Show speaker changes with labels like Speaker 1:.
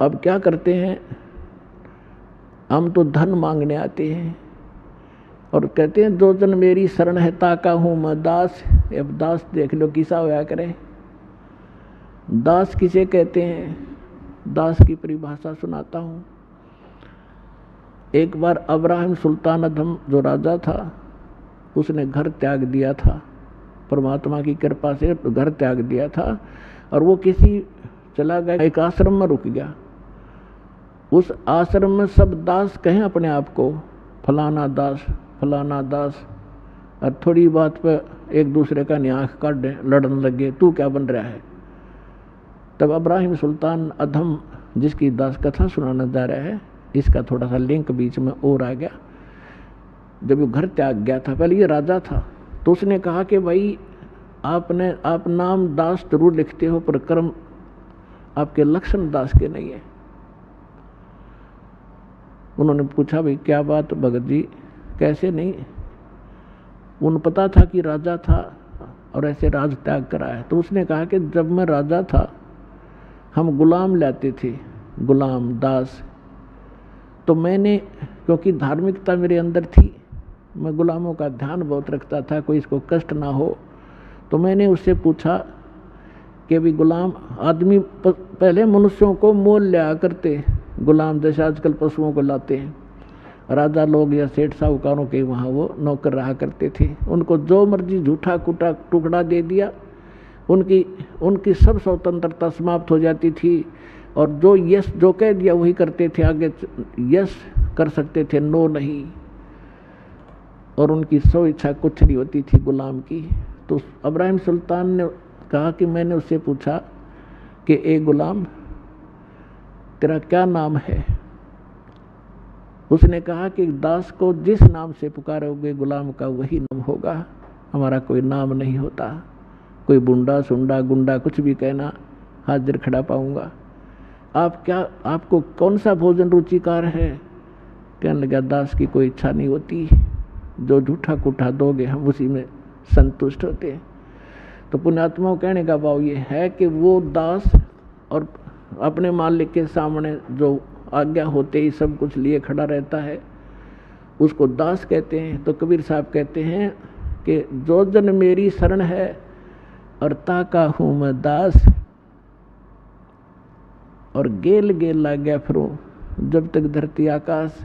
Speaker 1: अब क्या करते हैं, हम तो धन मांगने आते हैं और कहते हैं जो जन मेरी शरण है ताका हूँ मैं दास। अब दास देख लो किसा होया करे। दास किसे कहते हैं, दास की परिभाषा सुनाता हूँ। एक बार अब्राहिम सुल्तान अधम जो राजा था, उसने घर त्याग दिया था, परमात्मा की कृपा से घर त्याग दिया था और वो किसी चला गया, एक आश्रम में रुक गया। उस आश्रम में सब दास कहें अपने आप को, फलाना दास फलाना दास, और थोड़ी बात पर एक दूसरे का न्याख काट लड़ने लगे, तू क्या बन रहा है। तब अब्राहिम सुल्तान अधम जिसकी दास कथा सुनाना जा रहा है, इसका थोड़ा सा लिंक बीच में और आ गया। जब वो घर त्याग गया था, पहले ये राजा था, तो उसने कहा कि भाई आप नाम दास जरूर लिखते हो पर कर्म आपके लक्षण दास के नहीं है। उन्होंने पूछा भाई क्या बात भगत जी, कैसे नहीं। उन्हें पता था कि राजा था और ऐसे राज त्याग करा है। तो उसने कहा कि जब मैं राजा था हम गुलाम लाते थे, गुलाम दास, तो मैंने, क्योंकि धार्मिकता मेरे अंदर थी, मैं गुलामों का ध्यान बहुत रखता था, कोई इसको कष्ट ना हो, तो मैंने उससे पूछा कि भी गुलाम आदमी पहले मनुष्यों को मोल लिया करते, गुलाम जैसे आजकल पशुओं को लाते हैं, राजा लोग या सेठ साहूकारों के वहाँ वो नौकर रहा करते थे, उनको जो मर्जी झूठा कूटा टुकड़ा दे दिया, उनकी सब स्वतंत्रता समाप्त हो जाती थी और जो यस जो कह दिया वही करते थे, आगे यस कर सकते थे, नो नहीं, और उनकी सो इच्छा कुछ नहीं होती थी गुलाम की। तो अब्राहिम सुल्तान ने कहा कि मैंने उससे पूछा कि ए गुलाम तेरा क्या नाम है। उसने कहा कि दास को जिस नाम से पुकारोगे गुलाम का वही नाम होगा, हमारा कोई नाम नहीं होता, कोई बुंडा सुंडा गुंडा कुछ भी कहना हाजिर खड़ा पाऊंगा। आपको कौन सा भोजन रुचिकार है। कहने लगा दास की कोई इच्छा नहीं होती, जो झूठा कूठा दोगे हम उसी में संतुष्ट होते हैं। तो पुण्यात्माओं कहने का भाव ये है कि वो दास और अपने मालिक के सामने जो आज्ञा होते ही सब कुछ लिए खड़ा रहता है, उसको दास कहते हैं। तो कबीर साहब कहते हैं कि जो जन मेरी शरण है और ताका हूँ मैं दास, और गेल गेल ला गया फिरूं जब तक धरती आकाश।